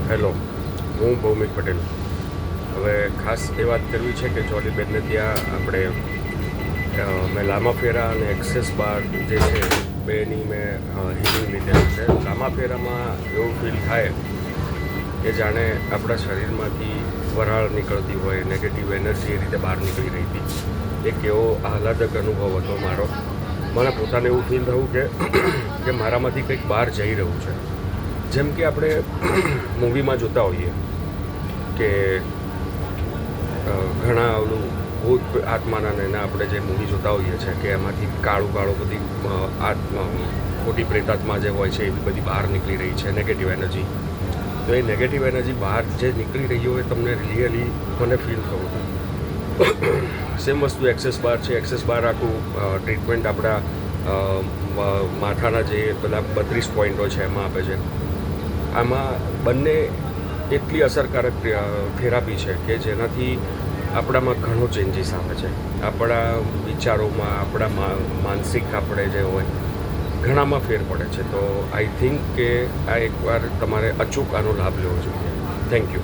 Hello, હું ભૌમિક પટેલ. હવે ખાસ એ વાત કરવી છે કે ચોલીબેનને ત્યાં આપણે મેં લામા ફેરા અને એક્સેસ બાર જે છે બેની મેં હિલિંગ લીધેલું છે. લામા ફેરામાં એવું ફીલ થાય કે જાણે આપણા શરીરમાંથી વરાળ નીકળતી હોય, નેગેટિવ એનર્જી એ રીતે બહાર નીકળી રહી હતી. એક એવો આહલાદક અનુભવ હતો મારો. મને પોતાને એવું ફીલ થયું કે મારામાંથી કંઈક બહાર જઈ રહ્યું છે. જેમ કે આપણે મૂવીમાં જોતા હોઈએ કે ઘણા ઓલું ભૂત આત્માના એના આપણે જે મૂવી જોતા હોઈએ છીએ કે એમાંથી કાળું બધી ખોટી પ્રેતાત્મા જે હોય છે એ બધી બહાર નીકળી રહી છે, નેગેટિવ એનર્જી. તો એ નેગેટિવ એનર્જી બહાર જે નીકળી રહી હોય તમને રિયલી મને ફીલ થયું હતું. સેમ વસ્તુ એક્સેસ બાર છે. એક્સેસ બાર આખું ટ્રીટમેન્ટ આપણા માથાના જે બધા 32 પોઈન્ટો છે એમાં આપે છે. આમાં બંને એટલી અસરકારક થેરાપી છે કે જેનાથી આપણામાં ઘણો ચેન્જીસ આવે છે. આપણા વિચારોમાં, આપણા માનસિક આપણે જે હોય ઘણામાં ફેર પડે છે. તો આઈ થિંક કે આ એકવાર તમારે અચૂક આનો લાભ લેવો જોઈએ. Thank you.